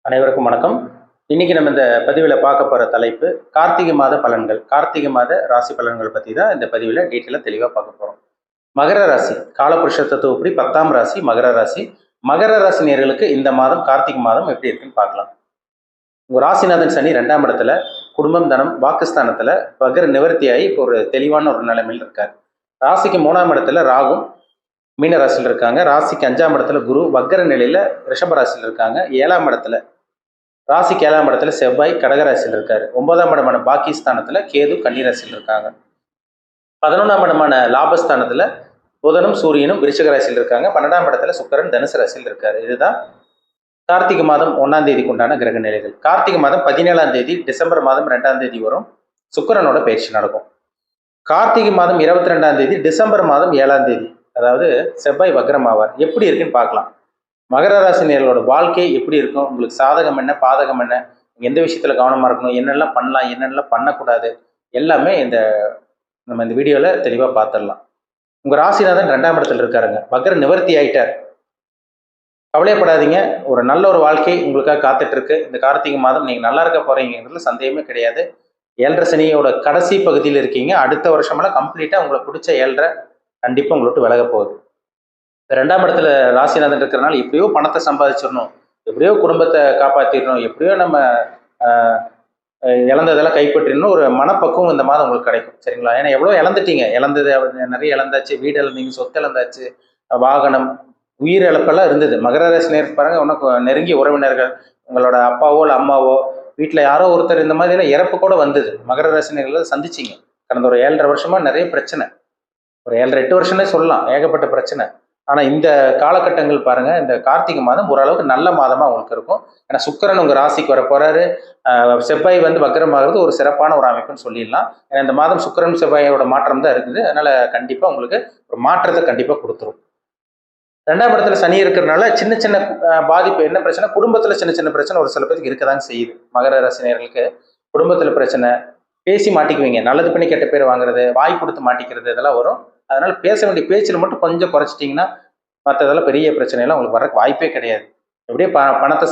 அனைவருக்கும் வணக்கம். இன்னைக்கு நம்ம இந்த பதிவில் பார்க்க போகிற தலைப்பு கார்த்திகை மாத பலன்கள். கார்த்திகை மாத ராசி பலன்கள் பற்றி தான் இந்த பதிவில் டீட்டெயிலாக தெளிவாக பார்க்க போகிறோம். மகர ராசி காலபுருஷ தத்துவப்படி 10ஆம் ராசி மகர ராசி. மகர ராசி நேயர்களுக்கு இந்த மாதம் கார்த்திகை மாதம் எப்படி இருக்குன்னு பார்க்கலாம். உங்கள் ராசிநாதன் சனி 2ஆம் இடத்துல குடும்பம் தனம் வாக்குஸ்தானத்தில் வக்ர நிவர்த்தியாகி இப்போ ஒரு தெளிவான ஒரு நிலைமையில் இருக்கார். ராசிக்கு 3ஆம் இடத்துல ராகு மீன ராசியில் இருக்காங்க. ராசிக்கு 5ஆம் இடத்துல குரு வக்ர நிலையில் ரிஷப ராசியில் இருக்காங்க. 7ஆம் இடத்துல ராசிக்கு 7ஆம் இடத்துல செவ்வாய் கடகராசியில் இருக்காரு. 9ஆம் இடமான பாகிஸ்தானத்துல கேது கன்னிராசியில் இருக்காங்க. 11ஆம் இடமான லாபஸ்தானத்துல புதனும் சூரியனும் விருச்சிக ராசியில் இருக்காங்க. 12ஆம் இடத்துல சுக்கிரன் தனுசு ராசியில் இருக்காரு. இதுதான் கார்த்திகை மாதம் 1ஆம் தேதிக்கு உண்டான கிரக நிலைகள். கார்த்திகை மாதம் 17ஆம் தேதி டிசம்பர் மாதம் 2ஆம் தேதி வரும் சுக்கிரனோட பயிற்சி நடக்கும். கார்த்திகை மாதம் 22ஆம் தேதி டிசம்பர் மாதம் 7ஆம் தேதி அதாவது செவ்வாய் வக்ரம் ஆவார். எப்படி இருக்குன்னு பார்க்கலாம். மகர ராசினியர்களோட வாழ்க்கை எப்படி இருக்கும், உங்களுக்கு சாதகம் என்ன பாதகம் என்ன, எந்த விஷயத்துல கவனமா இருக்கணும், என்னெல்லாம் பண்ணலாம் என்னெல்லாம் பண்ணக்கூடாது, எல்லாமே நம்ம இந்த வீடியோல தெளிவா பார்த்துடலாம். உங்க ராசிநாதன் 2ஆம் இடத்துல இருக்காருங்க. வக்ர நிவர்த்தி ஆயிட்டார். கவலையப்படாதீங்க. ஒரு நல்ல ஒரு வாழ்க்கை உங்களுக்காக காத்துட்டு இருக்கு. இந்த கார்த்திகை மாதம் நீங்க நல்லா இருக்க போறீங்கிறதுல சந்தேகமே கிடையாது. 7.5 சனியோட கடைசி பகுதியில் இருக்கீங்க. அடுத்த வருஷமெல்லாம் கம்ப்ளீட்டா உங்களுக்கு பிடிச்ச 7.5 கண்டிப்பா உங்களை விட்டு விலக போகுது. 2ஆம் இடத்துல ராசிநாதன் இருக்கிறனால எப்படியோ பணத்தை சம்பாதிச்சிடணும், எப்படியோ குடும்பத்தை காப்பாற்றிடணும், எப்படியோ நம்ம இழந்ததெல்லாம் கைப்பற்றிடணும் ஒரு மனப்பக்குவம் இந்த மாதம் உங்களுக்கு கிடைக்கும். சரிங்களா? ஏன்னா எவ்வளோ இழந்துட்டீங்க, நிறைய இழந்தாச்சு, வீடு இழந்தீங்க, சொத்து இழந்தாச்சு, வாகனம், உயிர் இழப்பெல்லாம் இருந்தது. மகர ராசி நேரம் பாருங்க, உனக்கு நெருங்கிய உறவினர்கள், உங்களோட அப்பாவோ இல்லை அம்மாவோ, வீட்டில் யாரோ ஒருத்தர் இந்த மாதிரிலாம் இறப்பு கூட வந்தது. மகர ராசி நேரத்தில் சந்திச்சிங்க. கடந்த ஒரு 7.5 வருஷமா நிறைய பிரச்சனை, ஒரு 7.5 8 வருஷமே சொல்லலாம், ஏகப்பட்ட பிரச்சனை. ஆனா இந்த காலகட்டங்கள் பாருங்க, இந்த கார்த்திகை மாதம் ஓரளவுக்கு நல்ல மாதமா உங்களுக்கு இருக்கும். ஏன்னா சுக்கிரன் உங்க ராசிக்கு வர போறாரு. செவ்வாய் வக்ரமாகிறது ஒரு சிறப்பான ஒரு அமைப்புன்னு சொல்லிடலாம். ஏன்னா இந்த மாதம் சுக்கிரன் செவ்வாயோட மாற்றம் தான் இருக்குது. அதனால கண்டிப்பா உங்களுக்கு ஒரு மாற்றத்தை கண்டிப்பா கொடுத்துரும். 2ஆம் இடத்துல சனி இருக்கிறதுனால சின்ன சின்ன பாதிப்பு. என்ன பிரச்சனை? குடும்பத்துல சின்ன சின்ன பிரச்சனை ஒரு சில பேருக்கு இருக்கதாங்க செய்யுது. மகர ராசினியர்களுக்கு குடும்பத்துல பிரச்சனை, பேசி மாட்டிக்குவீங்க, நல்லது பண்ணி கெட்ட பேர் வாங்குறது, வாய் கொடுத்து மாட்டிக்கிறது, இதெல்லாம் வரும். அதனால பேச வேண்டிய பேச்சில் மட்டும் கொஞ்சம் குறைச்சிட்டிங்கன்னா மற்றதெல்லாம் பெரிய பிரச்சனையெல்லாம் உங்களுக்கு வர வாய்ப்பே கிடையாது. எப்படியே பணத்தை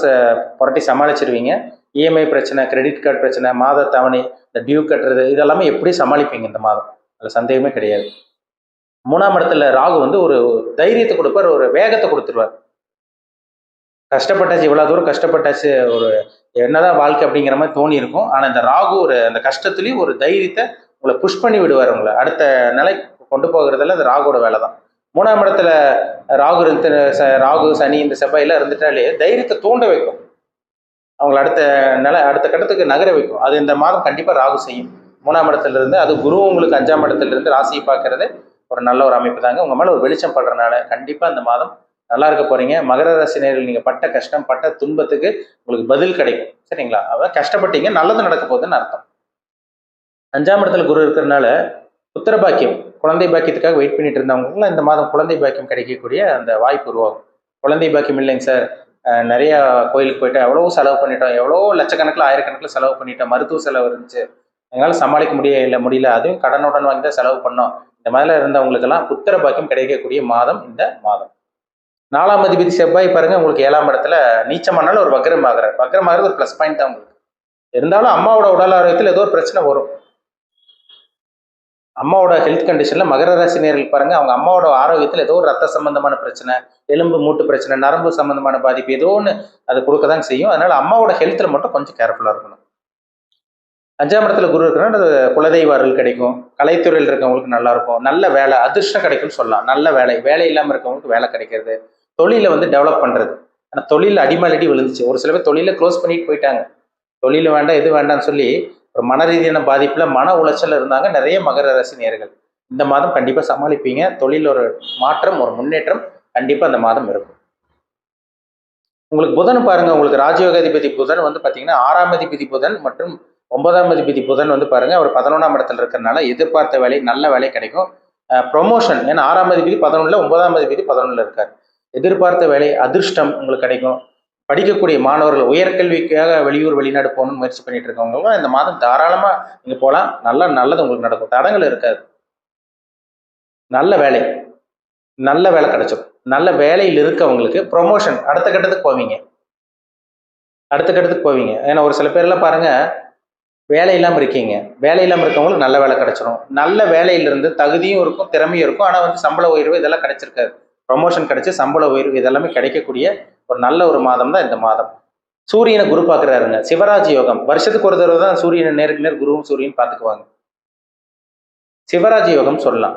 புரட்டி சமாளிச்சிருவீங்க. இஎம்ஐ பிரச்சனை, கிரெடிட் கார்டு பிரச்சனை, மாத தவணை, இந்த டியூ கட்டுறது, இதெல்லாமே எப்படி சமாளிப்பீங்க இந்த மாதம், அதில் சந்தேகமே கிடையாது. 3ஆம் இடத்துல ராகு ஒரு தைரியத்தை கொடுப்பார், ஒரு வேகத்தை கொடுத்துருவார். கஷ்டப்பட்டாச்சு, இவ்வளோ தூரம் கஷ்டப்பட்டாச்சு, ஒரு என்னதான் வாழ்க்கை அப்படிங்கிற மாதிரி தோணி இருக்கும். ஆனால் இந்த ராகு அந்த கஷ்டத்துலேயும் ஒரு தைரியத்தை உங்களை புஷ் பண்ணி விடுவார். உங்களை அடுத்த நிலை கொண்டு போகிறதுல அந்த ராகுவோட வேலை தான். 3ஆம் இடத்துல ராகு சனி இந்த செவ்வாயெல்லாம் இருந்துட்டாலே தைரியத்தை தூண்ட வைக்கும், அவங்களை அடுத்த கட்டத்துக்கு நகர வைக்கும். அது இந்த மாதம் கண்டிப்பாக ராகு செய்யும். 3ஆம் இடத்துல இருந்து அது குரு உங்களுக்கு 5ஆம் இடத்துல இருந்து ராசியை பார்க்கறது ஒரு நல்ல ஒரு அமைப்பு தாங்க. உங்க மேல ஒரு வெளிச்சம் படுறதுனால கண்டிப்பா இந்த மாதம் நல்லா இருக்க போறீங்க. மகர ராசி நேயர்கள் நீங்க பட்ட கஷ்டம், பட்ட துன்பத்துக்கு உங்களுக்கு பதில் கிடைக்கும். சரிங்களா? அதான் கஷ்டப்பட்டீங்க, நல்லது நடக்க போகுதுன்னு அர்த்தம். 5ஆம் இடத்துல குரு இருக்கிறதுனால புத்திர பாக்கியம், குழந்தை பாக்கியத்துக்காக வெயிட் பண்ணிட்டு இருந்தவங்களுக்குலாம் இந்த மாதம் குழந்தை பாக்கியம் கிடைக்கக்கூடிய அந்த வாய்ப்பு உருவாகும். குழந்தை பாக்கியம் இல்லைங்க சார், நிறைய கோயிலுக்கு போயிட்டு எவ்வளோ செலவு பண்ணிட்டோம், எவ்வளோ லட்சக்கணக்கில் ஆயிரக்கணக்கில் செலவு பண்ணிட்டோம், மருத்துவ செலவு இருந்துச்சு, எங்களால் சமாளிக்க முடியல, அதுவும் கடனுடன் வாங்கி தான் செலவு பண்ணோம். இந்த மாதிரிலாம் இருந்தவங்களுக்கெல்லாம் புத்திர பாக்கியம் கிடைக்கக்கூடிய மாதம் இந்த மாதம். 4ஆம் அதிபதி செவ்வாய் பாருங்க, உங்களுக்கு 7ஆம் இடத்துல நீச்சமானாலும் ஒரு வக்ரமாகிறது ஒரு ப்ளஸ் பாயிண்ட் தான் உங்களுக்கு. இருந்தாலும் அம்மாவோட உடல் ஆரோக்கியத்தில் ஏதோ ஒரு பிரச்சனை வரும். அம்மாவோட ஹெல்த் கண்டிஷன்ல மகர ராசி நேயர்கள் பாருங்க, அவங்க அம்மாவோட ஆரோக்கியத்தில் ஏதோ ஒரு ரத்த சம்பந்தமான பிரச்சனை, எலும்பு மூட்டு பிரச்சனை, நரம்பு சம்பந்தமான பாதிப்பு ஏதோ ஒன்று அது கொடுக்க தான் செய்யும். அதனால அம்மாவோட ஹெல்த்ல மட்டும் கொஞ்சம் கேர்ஃபுல்லா இருக்கணும். 5ஆம் இடத்துல குரு இருக்கிறனால குலதெய்வ அருள் கிடைக்கும். கலைத்துறையில் இருக்கவங்களுக்கு நல்லா இருக்கும். நல்ல வேலை, அதிர்ஷ்டம் கிடைக்கும்னு சொல்லலாம். நல்ல வேலை இல்லாமல் இருக்கவங்களுக்கு வேலை கிடைக்கிறது, தொழிலை டெவலப் பண்றது. ஆனால் தொழில் அடிமலடி விழுந்துச்சு. ஒரு சில பேர் தொழிலை க்ளோஸ் பண்ணிட்டு போயிட்டாங்க. தொழில் வேண்டாம், எது வேண்டாம்னு சொல்லி ஒரு மன ரீதியான பாதிப்புல மன உளைச்சல் இருந்தாங்க நிறைய மகர ராசி நேயர்கள். இந்த மாதம் கண்டிப்பா சமாளிப்பீங்க. தொழில் ஒரு மாற்றம், ஒரு முன்னேற்றம் கண்டிப்பா இந்த மாதம் இருக்கும். உங்களுக்கு புதன் பாருங்க, உங்களுக்கு ராஜயோகாதிபதி புதன் பாத்தீங்கன்னா 6ஆம் அதிபதி புதன் மற்றும் 9ஆம் அதிபதி புதன் பாருங்க, அவர் 11ஆம் இடத்துல இருக்கிறதுனால எதிர்பார்த்த வேலை, நல்ல வேலை கிடைக்கும். ப்ரொமோஷன், ஏன்னா 6ஆம் அதிபதி 11ல, 9ஆம் அதிபதி 11ல இருக்காரு. எதிர்பார்த்த வேலை, அதிர்ஷ்டம் உங்களுக்கு கிடைக்கும். படிக்கக்கூடிய மாணவர்கள், உயர்கல்விக்காக வெளியூர் வெளிநாடு போகணும்னு முயற்சி பண்ணிட்டு இருக்கவங்களும் இந்த மாதம் தாராளமா நீங்க போகலாம். நல்லது உங்களுக்கு நடக்கும், தடங்கள் இருக்காது. நல்ல வேலை கிடைச்சிடும். நல்ல வேலையில் இருக்கவங்களுக்கு ப்ரொமோஷன், அடுத்த கட்டத்துக்கு போவீங்க. அடுத்துக்கடுத்துக்கு போவீங்க. ஏன்னா ஒரு சில பேர்லாம் பாருங்க, வேலை இல்லாமல் இருக்கீங்க. வேலை இல்லாமல் இருக்கவங்களுக்கு நல்ல வேலை கிடைச்சிரும். நல்ல வேலையிலிருந்து தகுதியும் இருக்கும், திறமையும் இருக்கும். ஆனால் வந்து சம்பள உயர்வு இதெல்லாம் கிடைச்சிருக்காது. ப்ரொமோஷன் கிடைச்சு சம்பள உயர்வு இதெல்லாமே கிடைக்கக்கூடிய ஒரு நல்ல ஒரு மாதம் தான் இந்த மாதம். சூரியனை குரு பார்க்குறாருங்க. சிவராஜ் யோகம். வருஷத்துக்கு ஒரு தடவை தான் சூரியனை நேருக்கு நேர் குருவும் சூரியன் பார்த்துக்குவாங்க. சிவராஜ் யோகம் சொல்லலாம்.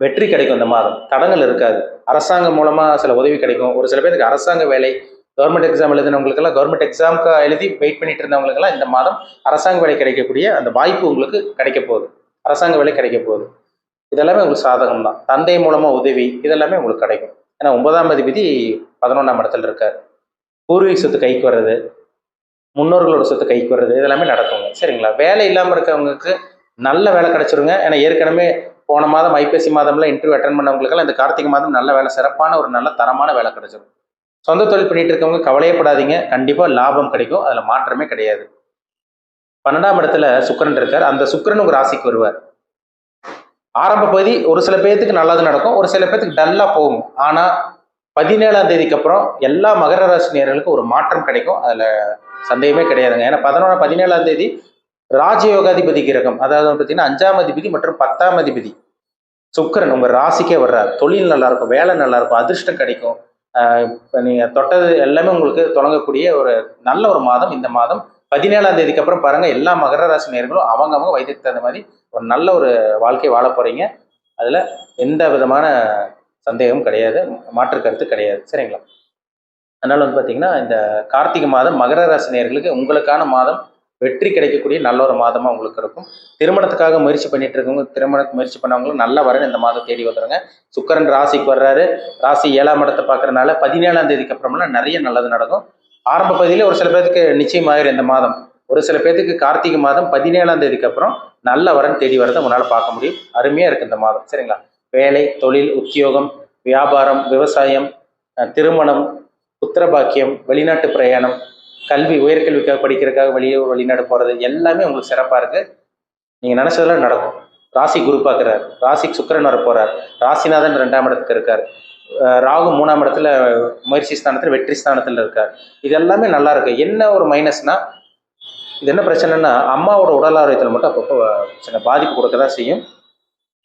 வெற்றி கிடைக்கும் இந்த மாதம். தடங்கள் இருக்காது. அரசாங்கம் மூலமா சில உதவி கிடைக்கும். ஒரு சில பேருக்கு அரசாங்க வேலை, கவர்மெண்ட் எக்ஸாம் எழுதினவங்களுக்கெல்லாம், கவர்மெண்ட் எக்ஸாமுக்கு எழுதி வெயிட் பண்ணிட்டு இருந்தவங்களுக்கெல்லாம் இந்த மாதம் அரசாங்க வேலை கிடைக்கக்கூடிய அந்த வாய்ப்பு உங்களுக்கு கிடைக்க போகுது. அரசாங்க வேலை கிடைக்க போகுது. இதெல்லாமே உங்களுக்கு சாதகம் தான். தந்தை மூலமா உதவி இதெல்லாமே உங்களுக்கு கிடைக்கும். ஏன்னா 9ஆம் அதிபதி 11ஆம் இடத்துல இருக்காரு. பூர்வீக சொத்து கைக்கு வர்றது, முன்னோர்களோட சொத்து கைக்கு வர்றது இதெல்லாமே நடக்குங்க. சரிங்களா? வேலை இல்லாமல் இருக்கவங்களுக்கு நல்ல வேலை கிடைச்சிருங்க. ஏன்னா ஏற்கனவே போன மாதம் ஐப்பசி மாதம்ல இன்டர்வியூ அட்டன் பண்ணவங்களுக்கெல்லாம் இந்த கார்த்திகை மாதம் நல்ல வேலை, சிறப்பான ஒரு நல்ல தரமான வேலை கிடைச்சிடும். சொந்த தொழில் பண்ணிட்டு இருக்கவங்க கவலையப்படாதீங்க. கண்டிப்பா லாபம் கிடைக்கும். அதுல மாற்றமே கிடையாது. 12ஆம் இடத்துல சுக்கிரன் இருக்கார். அந்த சுக்கிரன் உங்க ராசிக்கு வருவார். ஆரம்ப பகுதி ஒரு சில பேர்த்துக்கு நல்லது நடக்கும், ஒரு சில பேர்த்துக்கு டல்லா போகும். ஆனா 17ஆம் தேதிக்கு அப்புறம் எல்லா மகர ராசி நேயர்களுக்கும் ஒரு மாற்றம் கிடைக்கும். அதுல சந்தேகமே கிடையாதுங்க. ஏன்னா 17ஆம் தேதி ராஜயோகாதிபதி கிரகம், அதாவது பார்த்தீங்கன்னா 5ஆம் அதிபதி மற்றும் 10ஆம் அதிபதி சுக்கிரன் உங்க ராசிக்கே வர்றாரு. தொழில் நல்லா இருக்கும், வேலை நல்லா இருக்கும், அதிர்ஷ்டம் கிடைக்கும். இப்போ நீங்க தொட்டது எல்லாமே உங்களுக்கு தொடங்கக்கூடிய ஒரு நல்ல ஒரு மாதம் இந்த மாதம். 17ஆம் தேதிக்கு அப்புறம் பாருங்க, எல்லா மகர ராசி நேயர்களும் அவங்க வயதுக்கு தகுந்த மாதிரி ஒரு நல்ல ஒரு வாழ்க்கை வாழ போறீங்க. அதுல எந்த விதமான சந்தேகமும் கிடையாது, மாற்று கருத்து கிடையாது. சரிங்களா? அதனால வந்து பார்த்தீங்கன்னா, இந்த கார்த்திகை மாதம் மகர ராசி நேயர்களுக்கு உங்களுக்கான மாதம். வெற்றி கிடைக்கக்கூடிய நல்ல ஒரு மாதமா உங்களுக்கு இருக்கும். திருமணத்துக்காக முயற்சி பண்ணிட்டு இருக்கவங்க, திருமணத்துக்கு முயற்சி பண்ணவங்களும் நல்ல வரன் இந்த மாதம் தேடி வந்துருங்க. சுக்கிரன் ராசிக்கு வர்றாரு. ராசி 7ஆம் இடத்தை பார்க்கறதுனால 17ஆம் தேதிக்கு அப்புறமெல்லாம் நிறைய நல்லது நடக்கும். ஆரம்ப பகுதியிலே ஒரு சில பேருக்கு நிச்சயமாயிரும் இந்த மாதம். ஒரு சில பேருக்கு கார்த்திகை மாதம் 17ஆம் தேதிக்கு அப்புறம் நல்ல வரன் தேடி வரதை உங்களால பார்க்க முடியும். அருமையா இருக்கு இந்த மாதம். சரிங்களா? வேலை, தொழில், உத்தியோகம், வியாபாரம், விவசாயம், திருமணம், புத்திரபாக்கியம், வெளிநாட்டு பிரயாணம், கல்வி, உயர்கல்விக்காக படிக்கிறதுக்காக வெளிநாடு போறது எல்லாமே உங்களுக்கு சிறப்பா இருக்கு. நீங்க நினைச்சதெல்லாம் நடக்கும். ராசி குரு பார்க்கிறார். ராசிக்கு சுக்கிரன் வர போறார். ராசிநாதன் 2ஆம் இடத்துக்கு இருக்கார். ராகு 3ஆம் இடத்துல முயற்சி ஸ்தானத்துல, வெற்றி ஸ்தானத்துல இருக்கார். இது எல்லாமே நல்லா இருக்கு. என்ன ஒரு மைனஸ்னா, இது என்ன பிரச்சனைன்னா, அம்மாவோட உடல் ஆரோக்கியத்தில் மட்டும் அப்பப்போ சின்ன பாதிப்பு கொடுக்க தான் செய்யும்.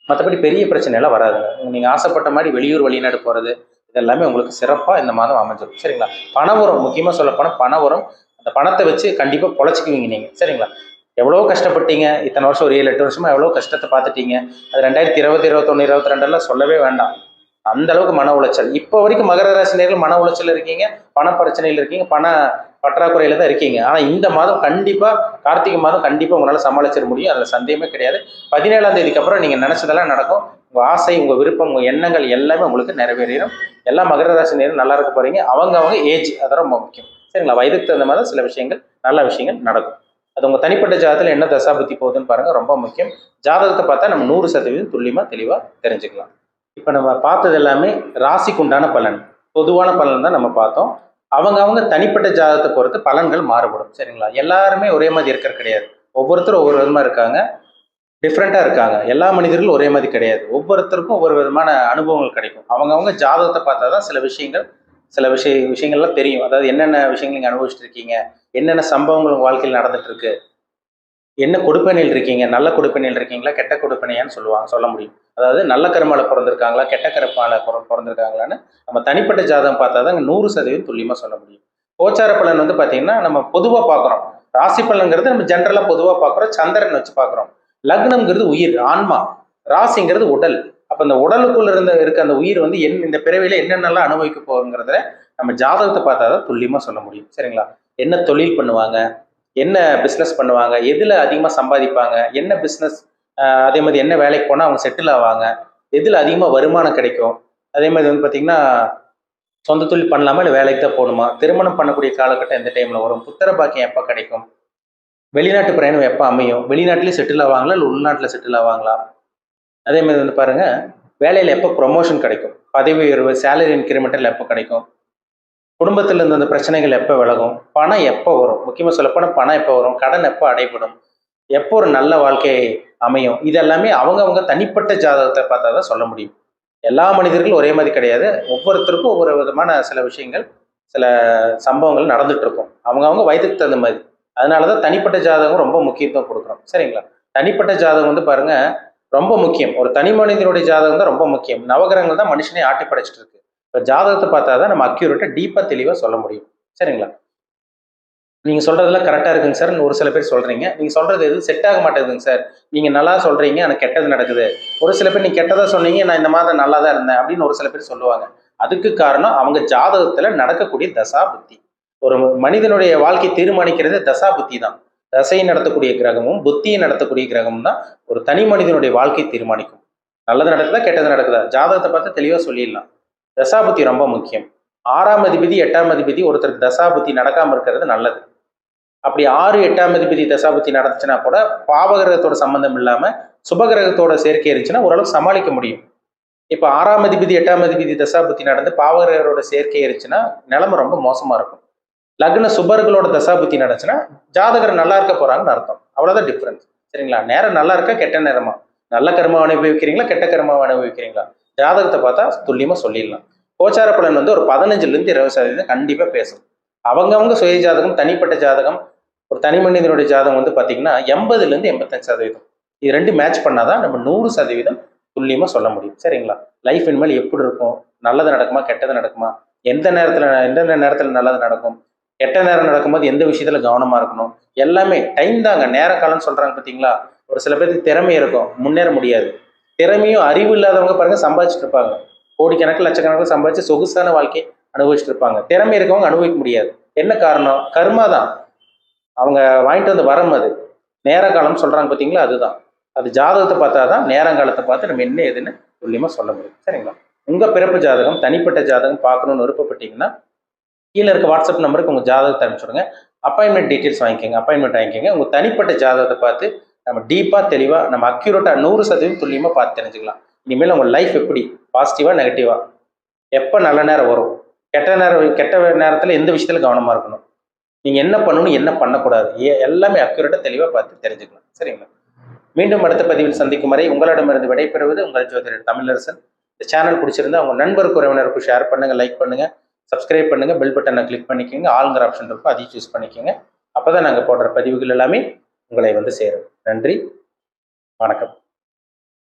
மற்றபடி பெரிய பிரச்சனை எல்லாம் வராதுங்க. நீங்க ஆசைப்பட்ட மாதிரி வெளியூர் வெளிநாடு போறது இதெல்லாமே உங்களுக்கு சிறப்பா இந்த மாதம் அமைஞ்சிடும். சரிங்களா? பண உரம், முக்கியமா சொல்ல போனா பண உரம். அந்த பணத்தை வச்சு கண்டிப்பா பொழைச்சிக்குவீங்க நீங்க. சரிங்களா? எவ்வளோ கஷ்டப்பட்டீங்க, இத்தனை வருஷம் ஒரு 7-8 வருஷமா எவ்வளோ கஷ்டத்தை பார்த்துட்டீங்க. அது 2020, 21, 22 எல்லாம் சொல்லவே வேண்டாம். அந்த அளவுக்கு மன உளைச்சல். இப்போ வரைக்கும் மகர ராசி நேயர்கள் மன உளைச்சல் இருக்கீங்க, பண பிரச்சனையில் இருக்கீங்க, பண பற்றாக்குறையில தான் இருக்கீங்க. ஆனா இந்த மாதம் கண்டிப்பா, கார்த்திகை மாதம் கண்டிப்பா உங்களால சமாளிச்சிட முடியும். அதுல சந்தேகமே கிடையாது. 17ஆம் தேதிக்கு அப்புறம் நீங்க நினைச்சதெல்லாம் நடக்கும். உங்க ஆசை, உங்க விருப்பம், உங்க எண்ணங்கள் எல்லாமே உங்களுக்கு நிறைவேறும். எல்லா மகர ராசி நேயரும் நல்லா இருக்க போறீங்க. அவங்க ஏஜ் அதான் ரொம்ப முக்கியம். சரிங்களா? வயதுக்கு தகுந்த மாதிரி சில விஷயங்கள், நல்ல விஷயங்கள் நடக்கும். அது உங்க தனிப்பட்ட ஜாதகத்துல என்ன தசாபுத்தி போகுதுன்னு பாருங்க, ரொம்ப முக்கியம். ஜாதகத்தை பார்த்தா நம்ம 100% துல்லியமா தெளிவா தெரிஞ்சுக்கலாம். இப்போ நம்ம பார்த்தது எல்லாமே ராசிக்கு உண்டான பலன், பொதுவான பலன் தான் நம்ம பார்த்தோம். அவங்க தனிப்பட்ட ஜாதகத்தை பொறுத்து பலன்கள் மாறுபடும். சரிங்களா? எல்லாருமே ஒரே மாதிரி இருக்கிறது கிடையாது. ஒவ்வொருத்தரும் ஒவ்வொரு விதமா இருக்காங்க, டிஃப்ரெண்டா இருக்காங்க. எல்லா மனிதர்களும் ஒரே மாதிரி கிடையாது. ஒவ்வொருத்தருக்கும் ஒவ்வொரு விதமான அனுபவங்கள் கிடைக்கும். அவங்க ஜாதகத்தை பார்த்தா தான் சில விஷயங்கள்லாம் தெரியும். அதாவது என்னென்ன விஷயங்கள் நீங்க அனுபவிச்சுட்டு இருக்கீங்க, என்னென்ன சம்பவங்கள் உங்க வாழ்க்கையில் நடந்துட்டு இருக்கு, என்ன கொடுப்பனையில் இருக்கீங்க, நல்ல கொடுப்பனையில் இருக்கீங்களா, கெட்ட கொடுப்பனையான்னு சொல்ல முடியும். அதாவது நல்ல கருமால பிறந்திருக்காங்களா, கெட்ட கருமால பிறந்திருக்காங்களான்னு நம்ம தனிப்பட்ட ஜாதகம் பார்த்தா தான் 100% துல்லியமா சொல்ல முடியும். கோச்சார பலன் வந்து பார்த்தீங்கன்னா, நம்ம பொதுவாக பார்க்குறோம். ராசி பலன்கிறது நம்ம ஜென்ரலாக பொதுவாக பார்க்குறோம். சந்திரன் வச்சு பார்க்குறோம். லக்னம்ங்கிறது உயிர், ஆன்மா. ராசிங்கிறது உடல். அப்போ இந்த உடலுக்குள்ள இருக்க அந்த உயிர் வந்து இந்த பிறவியில என்னென்னலாம் அனுபவிக்க போகுங்கிறத நம்ம ஜாதகத்தை பார்த்தா தான் துல்லியமா சொல்ல முடியும். சரிங்களா? என்ன தொழில் பண்ணுவாங்க, என்ன பிஸ்னஸ் பண்ணுவாங்க, எதில் அதிகமாக சம்பாதிப்பாங்க, என்ன பிஸ்னஸ், அதே மாதிரி என்ன வேலைக்கு போனால் அவங்க செட்டில் ஆவாங்க, எதில் அதிகமாக வருமானம் கிடைக்கும், அதே மாதிரி வந்து பார்த்திங்கன்னா சொந்த தொழில் பண்ணலாமா இல்லை வேலைக்கு தான் போகணுமா, திருமணம் பண்ணக்கூடிய காலகட்டம் எந்த டைமில் வரும், புத்திர பாக்கியம் எப்போ கிடைக்கும், வெளிநாட்டு பிரயாணம் எப்போ அமையும், வெளிநாட்டிலேயே செட்டில் ஆவாங்களா இல்லை உள்நாட்டில் செட்டில் ஆவாங்களா, அதே மாதிரி வந்து பாருங்கள் வேலையில் எப்போ ப்ரொமோஷன் கிடைக்கும், பதவி உயர்வு, சேலரி இன்க்ரிமெண்டல் எப்போ கிடைக்கும், குடும்பத்தில் இருந்த அந்த பிரச்சனைகள் எப்போ விலகும், பணம் எப்போ வரும், முக்கியமாக சொல்லப்போனால் பணம் எப்போ வரும், கடன் எப்போ அடைபடும், எப்போ ஒரு நல்ல வாழ்க்கை அமையும், இதெல்லாமே அவங்க தனிப்பட்ட ஜாதகத்தை பார்த்தா தான் சொல்ல முடியும். எல்லா மனிதர்களும் ஒரே மாதிரி கிடையாது. ஒவ்வொருத்தருக்கும் ஒவ்வொரு விதமான சில விஷயங்கள் சில சம்பவங்கள் நடந்துட்டு இருக்கும். அவங்கவுங்க வயதுக்கு தகுந்த மாதிரி. அதனால தான் தனிப்பட்ட ஜாதகம் ரொம்ப முக்கியத்துவம் கொடுக்குறோம். சரிங்களா? தனிப்பட்ட ஜாதகம் வந்து பாருங்க ரொம்ப முக்கியம். ஒரு தனி மனிதனுடைய ஜாதகம் தான் ரொம்ப முக்கியம். நவகிரகங்கள் தான் மனுஷனே ஆட்டி படைச்சிட்டு இருக்கு. இப்போ ஜாதகத்தை பார்த்தா தான் நம்ம அக்யூரேட்டாக டீப்பாக தெளிவாக சொல்ல முடியும். சரிங்களா? நீங்க சொல்றதெல்லாம் கரெக்டா இருக்குங்க சார். ஒரு சில பேர் சொல்றீங்க. நீங்க சொல்றது எதுவும் செட் ஆக மாட்டேங்குதுங்க சார். நீங்க நல்லா சொல்றீங்க, ஆனா கெட்டது நடக்குது. ஒரு சில பேர் நீங்க கெட்டதா சொன்னீங்க, நான் இந்த மாதம் நல்லா தான் இருந்தேன் அப்படின்னு ஒரு சில பேர் சொல்லுவாங்க. அதுக்கு காரணம் அவங்க ஜாதகத்துல நடக்கக்கூடிய தசா புத்தி. ஒரு மனிதனுடைய வாழ்க்கை தீர்மானிக்கிறது தசா புத்தி தான். தசையை நடத்தக்கூடிய கிரகமும் புத்தியை நடத்தக்கூடிய கிரகமும் தான் ஒரு தனி மனிதனுடைய வாழ்க்கை தீர்மானிக்கும். நல்லது நடக்குதா கெட்டது நடக்குதா ஜாதகத்தை பார்த்து தெளிவா சொல்லிடலாம். தசாபுத்தி ரொம்ப முக்கியம். 6ஆம் அதிபதி 8ஆம் அதிபதி ஒருத்தருக்கு தசாபுத்தி நடக்காம இருக்கிறது நல்லது. அப்படி 6, 8ஆம் அதிபதி தசாபுத்தி நடந்துச்சுன்னா கூட பாவகிரகத்தோட சம்பந்தம் இல்லாம சுபகிரகத்தோட சேர்க்கை இருந்துச்சுன்னா ஓரளவு சமாளிக்க முடியும். இப்ப 6ஆம் அதிபதி 8ஆம் அதிபதி தசாபுத்தி நடந்து பாவகிரகரோட சேர்க்கை இருந்துச்சுன்னா நிலைமை ரொம்ப மோசமா இருக்கும். லக்ன சுபர்களோட தசாபுத்தி நடந்துச்சுன்னா ஜாதகர் நல்லா இருக்க போறாங்கன்னு அர்த்தம். அவ்வளவுதான் டிஃபரன்ஸ். சரிங்களா? நேரம் நல்லா இருக்கா கெட்ட நேரமா? நல்ல கர்மாவை அனுபவிக்கிறீங்களா கெட்ட கர்மாவை அனுபவிக்கிறீங்களா? ஜாதகத்தை பார்த்தா துல்லியமா சொல்லிடலாம். கோச்சார பலன் வந்து ஒரு 15லிருந்து 20% கண்டிப்பா பேசும். அவங்கவங்க சுய ஜாதகம் தனிப்பட்ட ஜாதகம் ஒரு தனி மனிதனுடைய ஜாதகம் வந்து பார்த்தீங்கன்னா 80லேருந்து 85%. இது ரெண்டு மேட்ச் பண்ணாதான் நம்ம 100% துல்லியமாக சொல்ல முடியும். சரிங்களா? லைஃப் இனிமேல் எப்படி இருக்கும்? நல்லது நடக்குமா கெட்டது நடக்குமா? எந்தெந்த நேரத்தில் நல்லது நடக்கும்? கெட்ட நேரம் நடக்கும்போது எந்த விஷயத்துல கவனமா இருக்கணும்? எல்லாமே டைம் தாங்க. நேர காலம்னு சொல்றாங்க பார்த்தீங்களா? ஒரு சில பேருக்கு திறமை இருக்கும், முன்னேற முடியாது. திறமையும் அறிவு இல்லாதவங்க பாருங்க சம்பாதிச்சுட்டு இருப்பாங்க. கோடிக்கணக்கில் லட்சக்கணக்கில் சம்பாதிச்சு சொகுசான வாழ்க்கை அனுபவிச்சுட்டு இருப்பாங்க. திறமை இருக்கவங்க அனுபவிக்க முடியாது. என்ன காரணம்? கர்மா தான். அவங்க வாங்கிட்டு வந்து வரம் அது. நேர காலம் சொல்றாங்க பார்த்தீங்களா? அதுதான். அது ஜாதகத்தை பார்த்தா தான் நேரங்காலத்தை பார்த்து நம்ம என்ன ஏதுன்னு துல்லியமா சொல்ல முடியும். சரிங்களா? உங்க பிறப்பு ஜாதகம் தனிப்பட்ட ஜாதகம் பார்க்கணும்னு விருப்பப்பட்டீங்கன்னா கீழே இருக்க வாட்ஸ்அப் நம்பருக்கு உங்க ஜாதகத்தை அனுப்பிச்சுடுங்க. அப்பாயின்மெண்ட் டீட்டெயில்ஸ் வாங்கிக்கோங்க. அப்பாயின்மெண்ட் வாங்கிக்கோங்க. உங்க தனிப்பட்ட ஜாதகத்தை பார்த்து நம்ம டீப்பா தெளிவா நம்ம அக்யூரேட்டா 100% துல்லியமா பார்த்து தெரிஞ்சுக்கலாம். இனிமேல் உங்க லைஃப் எப்படி பாசிட்டிவா நெகட்டிவா எப்போ நல்ல நேரம் வரும் கெட்ட நேரத்தில் எந்த விஷயத்துல கவனமா இருக்கணும் நீங்க என்ன பண்ணணும் என்ன பண்ணக்கூடாது எல்லாமே அக்யூரேட்டா தெளிவா பார்த்து தெரிஞ்சுக்கலாம். சரிங்களா? மீண்டும் அடுத்த பதிவில் சந்திக்கும் வரை உங்களிடமிருந்து விடைபெறுவது உங்கள் ஜோதிடர் தமிழரசன். இந்த சேனல் பிடிச்சிருந்தா உங்க நண்பருக்கு உறவினருக்கும் ஷேர் பண்ணுங்க, லைக் பண்ணுங்க, சப்ஸ்கிரைப் பண்ணுங்க, பெல் பட்டனை கிளிக் பண்ணிக்கோங்க. ஆளுங்கிற ஆப்ஷன் இருக்கும், அதையும் சூஸ் பண்ணிக்கோங்க. அப்பதான் நாங்கள் போடுற பதிவுகள் எல்லாமே உங்களை வந்து சேரும். நன்றி, வணக்கம்.